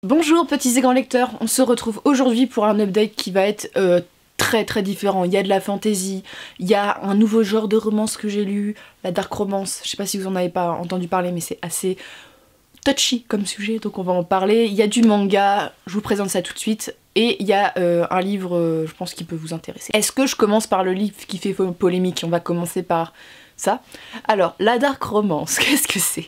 Bonjour petits et grands lecteurs, on se retrouve aujourd'hui pour un update qui va être très différent. Il y a de la fantasy, il y a un nouveau genre de romance que j'ai lu, la dark romance. Je sais pas si vous en avez pas entendu parler mais c'est assez touchy comme sujet donc on va en parler. Il y a du manga, je vous présente ça tout de suite. Et il y a un livre, je pense, qui peut vous intéresser. Est-ce que je commence par le livre qui fait polémique? On va commencer par ça. Alors, la dark romance, qu'est-ce que c'est?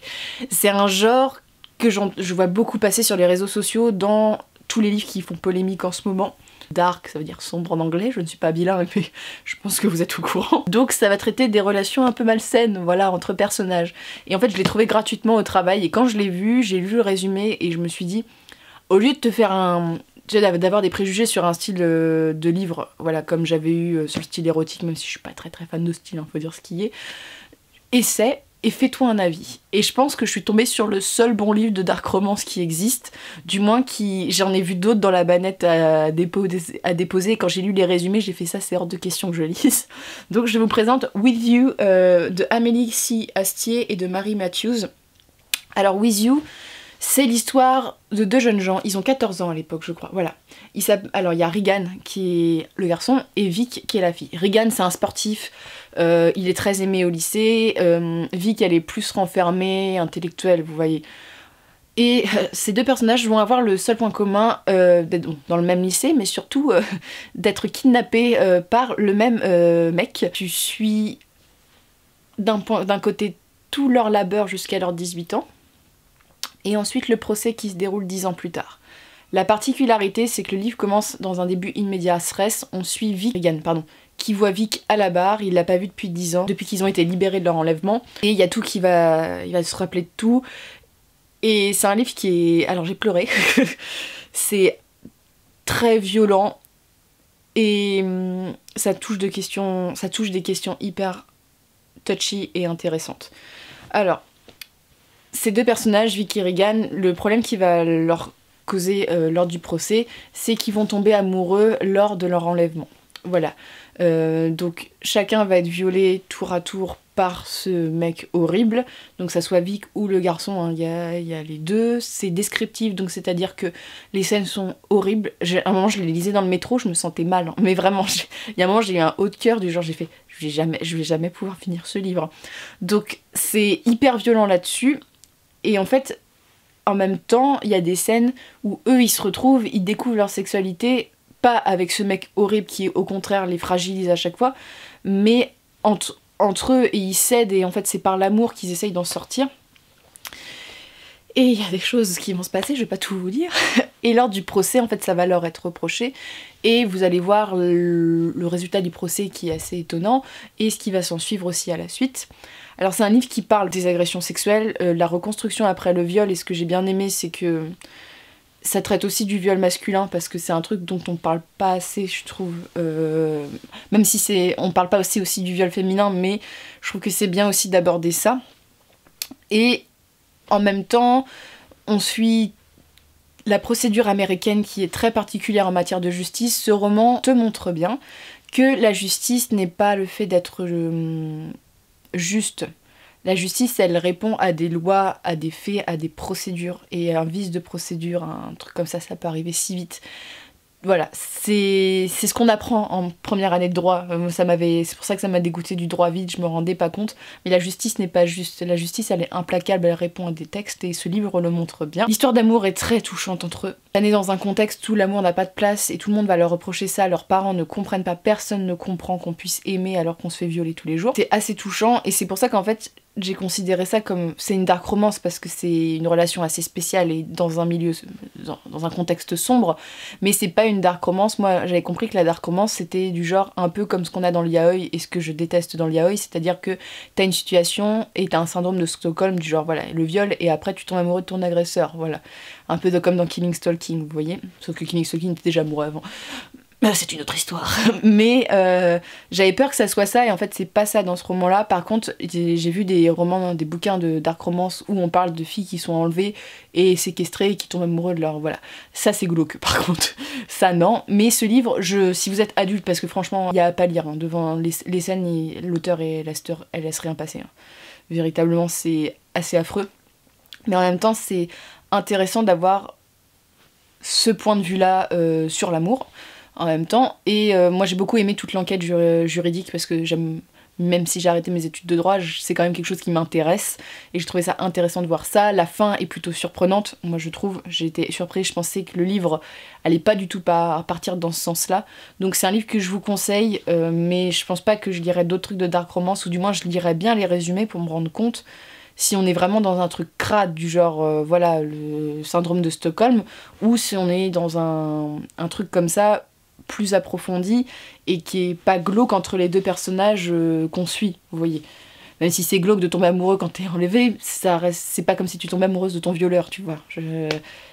C'est un genre que je vois beaucoup passer sur les réseaux sociaux dans tous les livres qui font polémique en ce moment. Dark, ça veut dire sombre en anglais, je ne suis pas bilingue, mais je pense que vous êtes au courant. Donc ça va traiter des relations un peu malsaines, voilà, entre personnages. Et en fait, je l'ai trouvé gratuitement au travail, et quand je l'ai vu, j'ai lu le résumé, et je me suis dit, au lieu de te faire d'avoir des préjugés sur un style de livre, voilà, comme j'avais eu sur le style érotique, même si je suis pas très fan de style, faut dire ce qui est, essaie et fais-toi un avis. Et je pense que je suis tombée sur le seul bon livre de dark romance qui existe, du moins j'en ai vu d'autres dans la banette à déposer, et quand j'ai lu les résumés, j'ai fait ça, c'est hors de question que je lise. Donc je vous présente With You de Amélie C. Astier et de Marie Matthews. Alors With You, c'est l'histoire de deux jeunes gens, ils ont 14 ans à l'époque je crois, voilà. Alors il y a Regan qui est le garçon et Vic qui est la fille. Regan c'est un sportif, il est très aimé au lycée, Vic elle est plus renfermée, intellectuelle, vous voyez. Et ces deux personnages vont avoir le seul point commun d'être dans le même lycée, mais surtout d'être kidnappés par le même mec. Tu suis d'un côté tout leur labeur jusqu'à leurs 18 ans, et ensuite le procès qui se déroule 10 ans plus tard. La particularité, c'est que le livre commence dans un début immédiat res, on suit Regan, qui voit Vic à la barre, il l'a pas vu depuis 10 ans, depuis qu'ils ont été libérés de leur enlèvement, et il y a tout il va se rappeler de tout, et c'est un livre qui est... Alors j'ai pleuré, c'est très violent, et ça touche des questions hyper touchy et intéressantes. Alors, ces deux personnages, Vic et Regan, le problème qui va leur causer lors du procès, c'est qu'ils vont tomber amoureux lors de leur enlèvement. Voilà. Donc chacun va être violé tour à tour par ce mec horrible, donc ça soit Vic ou le garçon, hein, y a les deux. C'est descriptif, donc c'est-à-dire que les scènes sont horribles. À un moment je les lisais dans le métro, je me sentais mal, hein. Mais vraiment, il y a un moment j'ai eu un haut de cœur du genre j'ai fait je vais jamais pouvoir finir ce livre. Donc c'est hyper violent là-dessus. Et en fait, en même temps, il y a des scènes où eux, ils se retrouvent, ils découvrent leur sexualité, pas avec ce mec horrible qui, au contraire, les fragilise à chaque fois, mais entre eux, et ils cèdent, et en fait, c'est par l'amour qu'ils essayent d'en sortir. Et il y a des choses qui vont se passer, je vais pas tout vous dire. Et lors du procès, en fait, ça va leur être reproché. Et vous allez voir le résultat du procès qui est assez étonnant, et ce qui va s'en suivre aussi à la suite. Alors c'est un livre qui parle des agressions sexuelles, la reconstruction après le viol, et ce que j'ai bien aimé, c'est que ça traite aussi du viol masculin, parce que c'est un truc dont on parle pas assez, je trouve. Même si on parle pas aussi du viol féminin, mais je trouve que c'est bien aussi d'aborder ça. Et en même temps, on suit la procédure américaine qui est très particulière en matière de justice. Ce roman te montre bien que la justice n'est pas le fait d'être juste. La justice, elle répond à des lois, à des faits, à des procédures. Et un vice de procédure, un truc comme ça peut arriver si vite. Voilà, c'est ce qu'on apprend en première année de droit. C'est pour ça que ça m'a dégoûté du droit vide, je me rendais pas compte. Mais la justice n'est pas juste. La justice, elle est implacable, elle répond à des textes, et ce livre le montre bien. L'histoire d'amour est très touchante entre eux. On est dans un contexte où l'amour n'a pas de place, et tout le monde va leur reprocher ça. Leurs parents ne comprennent pas, personne ne comprend qu'on puisse aimer alors qu'on se fait violer tous les jours. C'est assez touchant, et c'est pour ça qu'en fait, j'ai considéré ça comme... C'est une dark romance parce que c'est une relation assez spéciale et dans un milieu, dans un contexte sombre, mais c'est pas une dark romance. Moi j'avais compris que la dark romance c'était du genre un peu comme ce qu'on a dans le yaoi, et ce que je déteste dans le yaoi, c'est-à-dire que t'as une situation et t'as un syndrome de Stockholm du genre voilà, le viol, et après tu tombes amoureux de ton agresseur, voilà. Un peu comme dans Killing Stalking, vous voyez, sauf que Killing Stalking était déjà amoureux avant. C'est une autre histoire. Mais j'avais peur que ça soit ça, et en fait c'est pas ça dans ce roman-là. Par contre, j'ai vu des romans, des bouquins de dark romance où on parle de filles qui sont enlevées et séquestrées et qui tombent amoureux de leur... Voilà. Ça c'est glauque par contre. Ça non. Mais ce livre, si vous êtes adulte, parce que franchement, il y a à pas lire, hein, devant les scènes, l'auteur et la sœur, elle laisse rien passer. Hein. Véritablement, c'est assez affreux. Mais en même temps, c'est intéressant d'avoir ce point de vue-là sur l'amour en même temps. Et moi j'ai beaucoup aimé toute l'enquête juridique parce que j'aime, même si j'ai arrêté mes études de droit, c'est quand même quelque chose qui m'intéresse et je trouvais ça intéressant de voir ça. La fin est plutôt surprenante, moi je trouve, j'ai été surprise, je pensais que le livre allait pas du tout partir dans ce sens-là. Donc c'est un livre que je vous conseille, mais je pense pas que je lirai d'autres trucs de dark romance, ou du moins je lirai bien les résumés pour me rendre compte si on est vraiment dans un truc crade du genre, voilà, le syndrome de Stockholm, ou si on est dans un truc comme ça, plus approfondi, et qui est pas glauque entre les deux personnages qu'on suit, vous voyez. Même si c'est glauque de tomber amoureux quand t'es enlevé, c'est pas comme si tu tombais amoureuse de ton violeur, tu vois.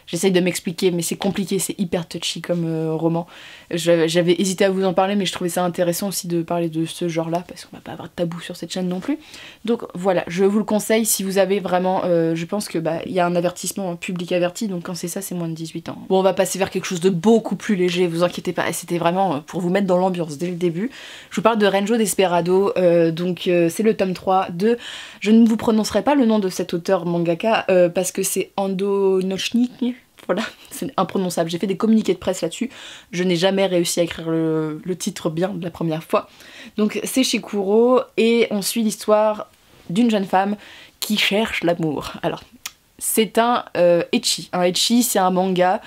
J'essaye de m'expliquer, mais c'est compliqué, c'est hyper touchy comme roman. J'avais hésité à vous en parler, mais je trouvais ça intéressant aussi de parler de ce genre-là, parce qu'on va pas avoir de tabou sur cette chaîne non plus. Donc voilà, je vous le conseille si vous avez vraiment... je pense que il y a un avertissement, un public averti, donc quand c'est ça, c'est moins de 18 ans. Bon, on va passer vers quelque chose de beaucoup plus léger, vous inquiétez pas, c'était vraiment pour vous mettre dans l'ambiance dès le début. Je vous parle de Renjo Desperado, c'est le tome 3 de... Je ne vous prononcerai pas le nom de cet auteur mangaka, parce que c'est Ando Nochnik. Voilà, c'est imprononçable. J'ai fait des communiqués de presse là-dessus. Je n'ai jamais réussi à écrire le titre bien de la première fois. Donc c'est chez Kuro et on suit l'histoire d'une jeune femme qui cherche l'amour. Alors, c'est un ecchi. Un ecchi, c'est un manga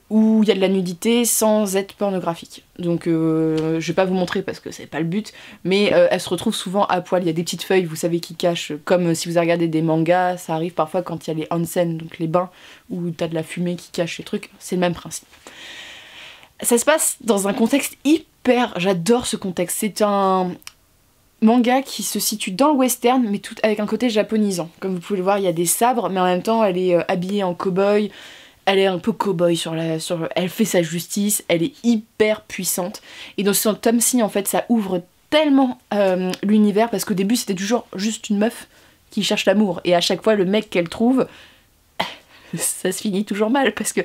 où il y a de la nudité sans être pornographique. Donc je vais pas vous montrer parce que c'est pas le but, mais elle se retrouve souvent à poil. Il y a des petites feuilles, vous savez, qui cachent, comme si vous avez regardé des mangas, ça arrive parfois quand il y a les onsen, donc les bains, où t'as de la fumée qui cache les trucs, c'est le même principe. Ça se passe dans un contexte hyper... J'adore ce contexte, c'est un manga qui se situe dans le western, mais tout avec un côté japonisant. Comme vous pouvez le voir, il y a des sabres, mais en même temps elle est habillée en cow-boy. Elle est un peu cow-boy elle fait sa justice, elle est hyper puissante. Et dans ce tome-ci, en fait, ça ouvre tellement l'univers, parce qu'au début, c'était toujours juste une meuf qui cherche l'amour. Et à chaque fois, le mec qu'elle trouve, ça se finit toujours mal, parce que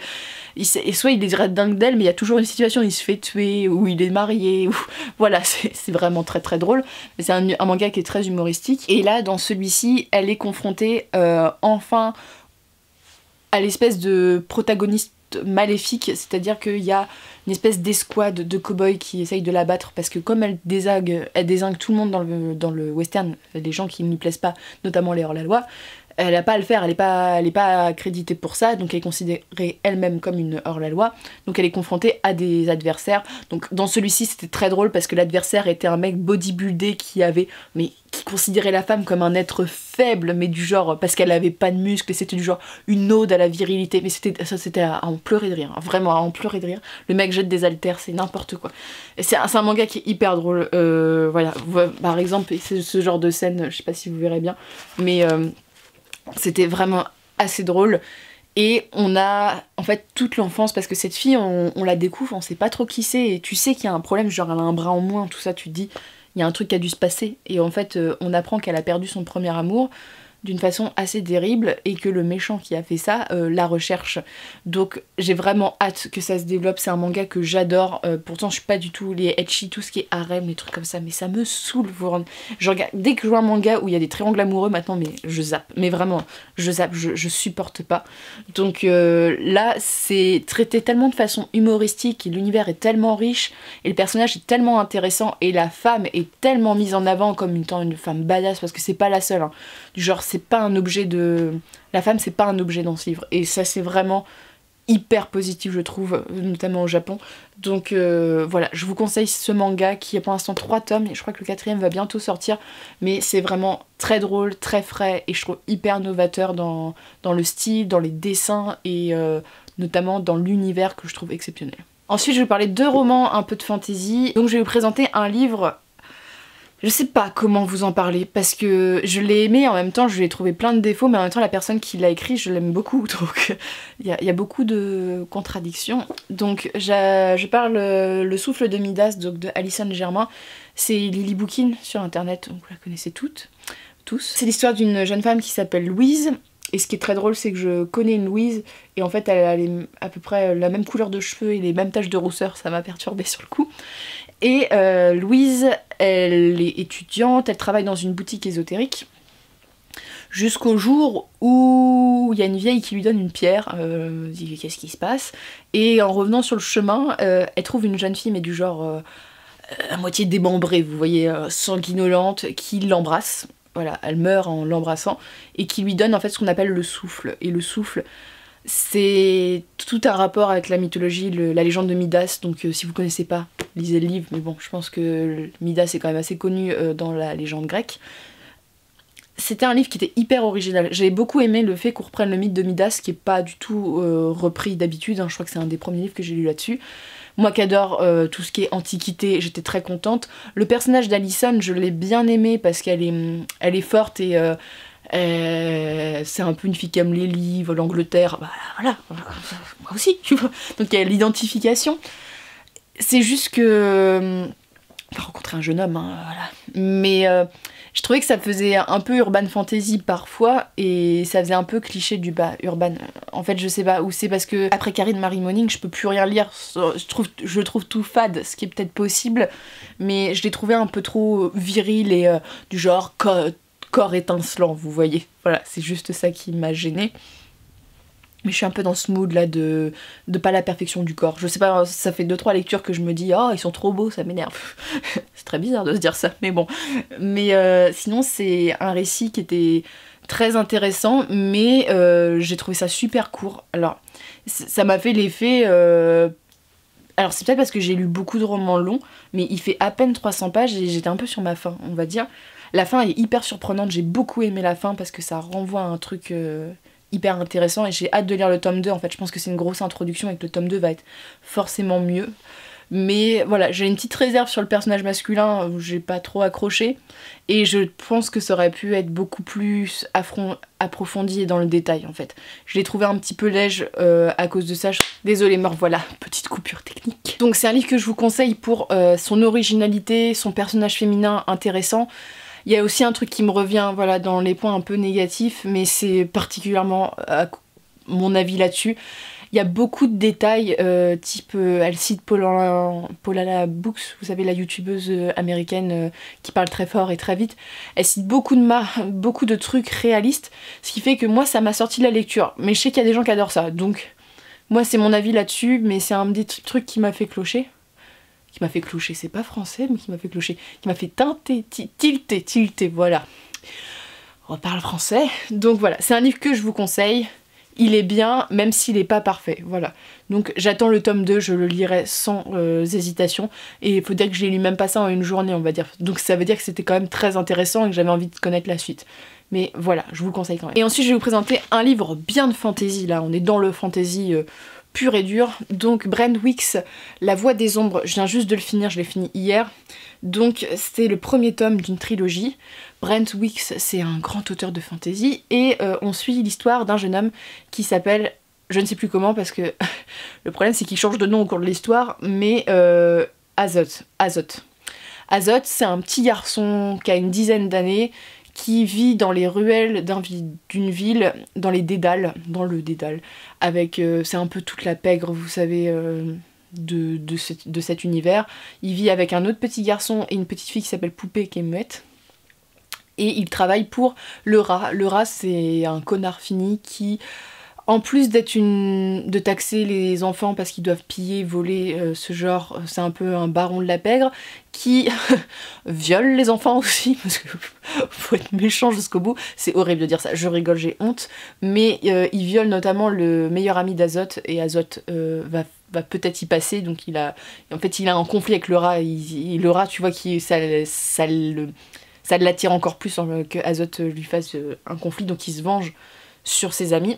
soit il est dingue d'elle, mais il y a toujours une situation où il se fait tuer, ou il est marié, ou... Voilà, c'est vraiment très très drôle. Mais c'est un manga qui est très humoristique. Et là, dans celui-ci, elle est confrontée enfin... à l'espèce de protagoniste maléfique, c'est-à-dire qu'il y a une espèce d'escouade de cow-boys qui essayent de la battre, parce que comme elle dézingue tout le monde dans le western, les gens qui ne lui plaisent pas, notamment les hors-la-loi, elle n'a pas à le faire, elle est pas accréditée pour ça, donc elle est considérée elle-même comme une hors-la-loi, donc elle est confrontée à des adversaires. Donc dans celui-ci c'était très drôle parce que l'adversaire était un mec bodybuildé qui considérait la femme comme un être faible, mais du genre, parce qu'elle avait pas de muscles, et c'était du genre une ode à la virilité, mais c'était à en pleurer de rire, hein, vraiment à en pleurer de rire. Le mec jette des haltères, c'est n'importe quoi. C'est un manga qui est hyper drôle, voilà, par exemple, c'est ce genre de scène, je sais pas si vous verrez bien, mais c'était vraiment assez drôle. Et on a en fait toute l'enfance, parce que cette fille, on la découvre, on sait pas trop qui c'est, et tu sais qu'il y a un problème, genre elle a un bras en moins, tout ça, tu te dis, il y a un truc qui a dû se passer. Et en fait, on apprend qu'elle a perdu son premier amour d'une façon assez terrible, et que le méchant qui a fait ça la recherche. Donc j'ai vraiment hâte que ça se développe, c'est un manga que j'adore, pourtant je suis pas du tout les ecchi, tout ce qui est harem, les trucs comme ça, mais ça me saoule. Je regarde, dès que je vois un manga où il y a des triangles amoureux maintenant, mais je zappe, mais vraiment, je zappe, je supporte pas. Donc là, c'est traité tellement de façon humoristique, et l'univers est tellement riche, et le personnage est tellement intéressant, et la femme est tellement mise en avant comme étant une femme badass, parce que c'est pas la seule, hein. Du genre, c'est pas un objet de... La femme, c'est pas un objet dans ce livre. Et ça, c'est vraiment hyper positif, je trouve, notamment au Japon. Donc voilà, je vous conseille ce manga qui a pour l'instant 3 tomes, et je crois que le 4e va bientôt sortir. Mais c'est vraiment très drôle, très frais, et je trouve hyper novateur dans le style, dans les dessins, et notamment dans l'univers que je trouve exceptionnel. Ensuite, je vais vous parler de 2 romans, un peu de fantasy. Donc je vais vous présenter un livre... Je sais pas comment vous en parler, parce que je l'ai aimé, en même temps je lui ai trouvé plein de défauts, mais en même temps la personne qui l'a écrit, je l'aime beaucoup, donc il y a beaucoup de contradictions. Donc je parle Le souffle de Midas, donc de Alison Germain. C'est Lily Bookin sur internet, donc vous la connaissez tous. C'est l'histoire d'une jeune femme qui s'appelle Louise, et ce qui est très drôle, c'est que je connais une Louise, et en fait elle a à peu près la même couleur de cheveux et les mêmes taches de rousseur, ça m'a perturbée sur le coup. Et Louise, elle est étudiante, elle travaille dans une boutique ésotérique, jusqu'au jour où il y a une vieille qui lui donne une pierre, dit qu'est-ce qui se passe, et en revenant sur le chemin, elle trouve une jeune fille mais du genre à moitié démembrée, vous voyez, sanguinolente, qui l'embrasse. Voilà, elle meurt en l'embrassant, et qui lui donne en fait ce qu'on appelle le souffle. Et le souffle, c'est tout un rapport avec la mythologie, la légende de Midas, donc si vous connaissez pas, lisez le livre, mais bon, je pense que Midas est quand même assez connu dans la légende grecque. C'était un livre qui était hyper original. J'avais beaucoup aimé le fait qu'on reprenne le mythe de Midas, qui est pas du tout repris d'habitude, hein. Je crois que c'est un des premiers livres que j'ai lu là-dessus. Moi qui adore tout ce qui est antiquité, j'étais très contente. Le personnage d'Alison, je l'ai bien aimé parce qu'elle est forte et c'est un peu une fille qui aime les livres, l'Angleterre, bah voilà, moi aussi, tu vois. Donc il y a l'identification. C'est juste que... on va rencontrer un jeune homme, hein, voilà. Mais je trouvais que ça faisait un peu urban fantasy parfois, et ça faisait un peu cliché du bas urban. En fait, je sais pas où c'est, parce que après Carrie de Marie Moning, je peux plus rien lire. Je trouve tout fade, ce qui est peut-être possible, mais je l'ai trouvé un peu trop viril et du genre corps étincelant, vous voyez. Voilà, c'est juste ça qui m'a gênée. Mais je suis un peu dans ce mood là de pas la perfection du corps. Je sais pas, ça fait 2-3 lectures que je me dis oh ils sont trop beaux, ça m'énerve. C'est très bizarre de se dire ça, mais bon. Mais sinon c'est un récit qui était très intéressant, mais j'ai trouvé ça super court. Alors ça m'a fait l'effet... Alors c'est peut-être parce que j'ai lu beaucoup de romans longs, mais il fait à peine 300 pages et j'étais un peu sur ma faim, on va dire. La fin est hyper surprenante, j'ai beaucoup aimé la fin parce que ça renvoie à un truc... hyper intéressant, et j'ai hâte de lire le tome 2. En fait je pense que c'est une grosse introduction et que le tome 2 va être forcément mieux. Mais voilà, j'ai une petite réserve sur le personnage masculin où j'ai pas trop accroché, et je pense que ça aurait pu être beaucoup plus approfondi et dans le détail en fait. Je l'ai trouvé un petit peu léger à cause de ça. Désolée, me voilà, petite coupure technique. Donc c'est un livre que je vous conseille pour son originalité, son personnage féminin intéressant. Il y a aussi un truc qui me revient, voilà, dans les points un peu négatifs, mais c'est particulièrement mon avis là-dessus. Il y a beaucoup de détails, type, elle cite Paulana Books, vous savez, la youtubeuse américaine qui parle très fort et très vite. Elle cite beaucoup de trucs réalistes, ce qui fait que moi ça m'a sorti de la lecture. Mais je sais qu'il y a des gens qui adorent ça, donc moi c'est mon avis là-dessus, mais c'est un des trucs qui m'a fait clocher. Qui m'a fait clocher, c'est pas français, mais qui m'a fait clocher, qui m'a fait tilter, voilà. On reparle français. Donc voilà, c'est un livre que je vous conseille. Il est bien, même s'il est pas parfait, voilà. Donc j'attends le tome 2, je le lirai sans hésitation. Et il faut dire que je l'ai lu même pas ça en une journée, on va dire. Donc ça veut dire que c'était quand même très intéressant et que j'avais envie de connaître la suite. Mais voilà, je vous le conseille quand même. Et ensuite je vais vous présenter un livre bien de fantasy, là, on est dans le fantasy... pur et dur. Donc Brent Weeks, La Voix des Ombres, je viens juste de le finir, je l'ai fini hier. Donc c'est le premier tome d'une trilogie. Brent Weeks, c'est un grand auteur de fantasy, et on suit l'histoire d'un jeune homme qui s'appelle, je ne sais plus comment parce que le problème c'est qu'il change de nom au cours de l'histoire, mais Azoth. Azoth, c'est un petit garçon qui a une dizaine d'années, qui vit dans les ruelles d'une ville, dans le dédale, avec, c'est un peu toute la pègre, vous savez, de cet univers. Il vit avec un autre petit garçon et une petite fille qui s'appelle Poupée, qui est muette. Et il travaille pour le rat. Le rat, c'est un connard fini qui, en plus de taxer les enfants parce qu'ils doivent piller, voler, ce genre, c'est un peu un baron de la pègre, qui viole les enfants aussi, parce que faut être méchant jusqu'au bout, c'est horrible de dire ça, je rigole, j'ai honte, mais il viole notamment le meilleur ami d'Azoth, et Azoth va peut-être y passer, donc il a un conflit avec le rat, le rat, tu vois, ça l'attire encore plus que Azoth lui fasse un conflit, donc il se venge sur ses amis.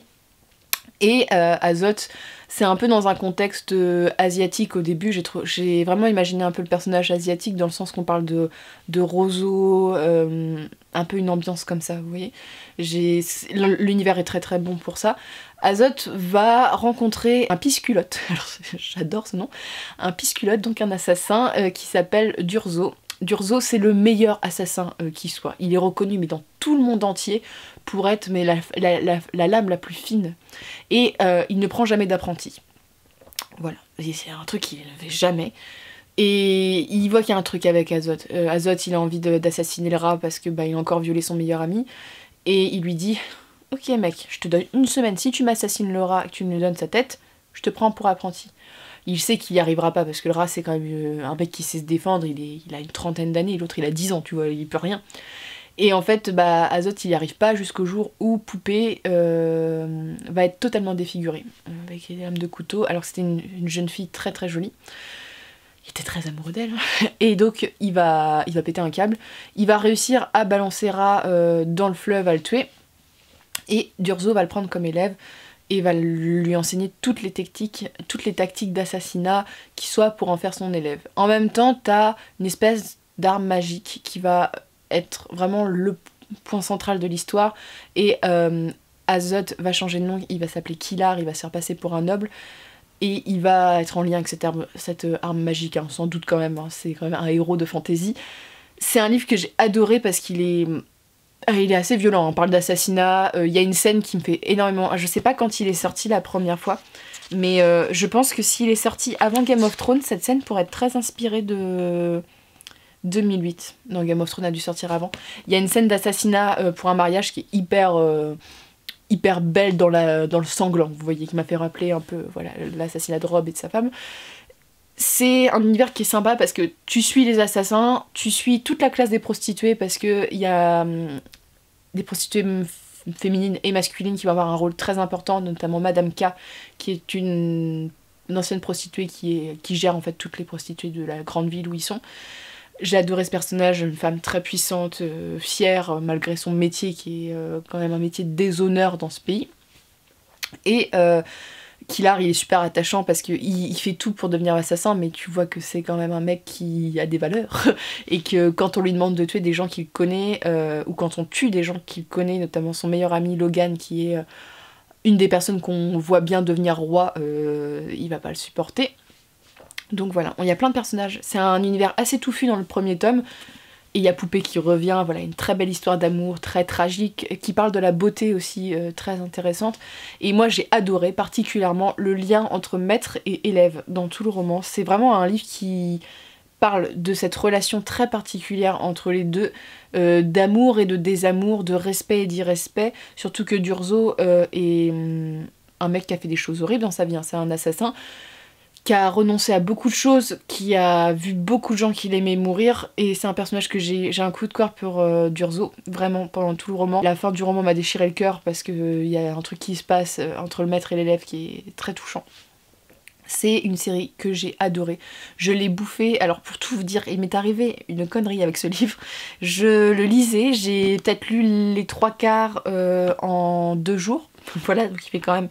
Et Azoth, c'est un peu dans un contexte asiatique au début, j'ai vraiment imaginé un peu le personnage asiatique dans le sens qu'on parle de roseau, un peu une ambiance comme ça, vous voyez. L'univers est très très bon pour ça. Azoth va rencontrer un pisculote, alors j'adore ce nom, un pisculote, donc un assassin qui s'appelle Durzo. Durzo, c'est le meilleur assassin qui soit. Il est reconnu mais dans tout le monde entier pour être la lame la plus fine. Et il ne prend jamais d'apprenti. Voilà, c'est un truc qu'il ne fait jamais. Et il voit qu'il y a un truc avec Azoth. Azoth, il a envie d'assassiner le rat parce que il a encore violé son meilleur ami. et il lui dit « Ok mec, je te donne une semaine, si tu m'assassines le rat et que tu me donnes sa tête, je te prends pour apprenti. » Il sait qu'il n'y arrivera pas parce que le rat c'est quand même un mec qui sait se défendre, il a une trentaine d'années, l'autre il a 10 ans, tu vois, il peut rien. Et en fait, bah, Azoth il n'y arrive pas jusqu'au jour où Poupée va être totalement défigurée avec les lames de couteau, alors que c'était une jeune fille très très jolie. Il était très amoureux d'elle. Et donc il va péter un câble, il va réussir à balancer Rat dans le fleuve, à le tuer. Et Durzo va le prendre comme élève et va lui enseigner toutes les tactiques d'assassinat qui soient pour en faire son élève. En même temps, t'as une espèce d'arme magique qui va être vraiment le point central de l'histoire. Et Azoth va changer de nom, il va s'appeler Kilar, il va se faire passer pour un noble. Et il va être en lien avec cette arme magique, hein, sans doute quand même, hein, c'est quand même un héros de fantasy. C'est un livre que j'ai adoré parce qu'il est assez violent, on parle d'assassinat, il y a une scène qui me fait énormément... Je sais pas quand il est sorti la première fois, mais je pense que s'il est sorti avant Game of Thrones, cette scène pourrait être très inspirée de 2008. Non, Game of Thrones a dû sortir avant. Il y a une scène d'assassinat pour un mariage qui est hyper belle dans le sanglant, vous voyez, qui m'a fait rappeler un peu voilà, l'assassinat de Robb et de sa femme. C'est un univers qui est sympa parce que tu suis les assassins, tu suis toute la classe des prostituées parce qu'il y a des prostituées féminines et masculines qui vont avoir un rôle très important, notamment Madame K, qui est une ancienne prostituée qui gère en fait toutes les prostituées de la grande ville où ils sont. J'ai adoré ce personnage, une femme très puissante, fière, malgré son métier qui est quand même un métier de déshonneur dans ce pays. Et Kilar, il est super attachant parce qu'il fait tout pour devenir assassin, mais tu vois que c'est quand même un mec qui a des valeurs. Et que quand on lui demande de tuer des gens qu'il connaît, ou quand on tue des gens qu'il connaît, notamment son meilleur ami Logan, qui est une des personnes qu'on voit bien devenir roi, il va pas le supporter. Donc voilà, il y a plein de personnages. C'est un univers assez touffu dans le premier tome. Et il y a Poupée qui revient, voilà, une très belle histoire d'amour, très tragique, qui parle de la beauté aussi, très intéressante. Et moi j'ai adoré particulièrement le lien entre maître et élève dans tout le roman. C'est vraiment un livre qui parle de cette relation très particulière entre les deux, d'amour et de désamour, de respect et d'irrespect. Surtout que Durzo est un mec qui a fait des choses horribles dans sa vie, hein. C'est un assassin qui a renoncé à beaucoup de choses, qui a vu beaucoup de gens qu'il aimait mourir, et c'est un personnage que j'ai un coup de cœur pour Durzo, vraiment, pendant tout le roman. La fin du roman m'a déchiré le cœur, parce qu'il y a un truc qui se passe entre le maître et l'élève qui est très touchant. C'est une série que j'ai adorée. Je l'ai bouffée, alors pour tout vous dire, il m'est arrivé une connerie avec ce livre. Je le lisais, j'ai peut-être lu les 3/4 en 2 jours. Voilà, donc il fait quand même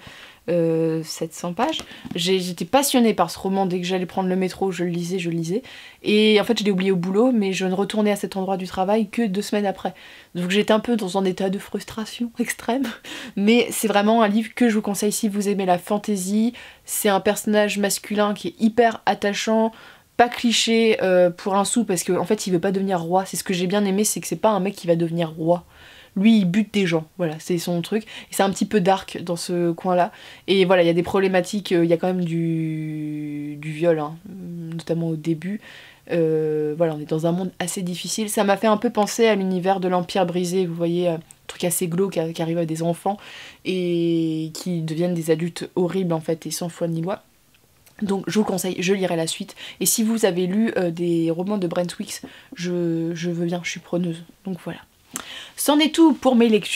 700 pages. J'étais passionnée par ce roman, dès que j'allais prendre le métro, je le lisais. Et en fait, je l'ai oublié au boulot, mais je ne retournais à cet endroit du travail que 2 semaines après. Donc j'étais un peu dans un état de frustration extrême. Mais c'est vraiment un livre que je vous conseille si vous aimez la fantasy. C'est un personnage masculin qui est hyper attachant, pas cliché pour un sou, parce qu'en fait, il veut pas devenir roi. C'est ce que j'ai bien aimé, c'est que c'est pas un mec qui va devenir roi. Lui, il bute des gens, voilà, c'est son truc. Et c'est un petit peu dark dans ce coin-là. Et voilà, il y a des problématiques, il y a quand même du viol, hein, notamment au début. Voilà, on est dans un monde assez difficile. Ça m'a fait un peu penser à l'univers de l'Empire brisé, vous voyez, un truc assez glauque qui arrive à des enfants et qui deviennent des adultes horribles en fait, et sans foi ni loi. Donc je vous conseille, je lirai la suite. Et si vous avez lu des romans de Brent Weeks, je veux bien, je suis preneuse. Donc voilà. C'en est tout pour mes lectures.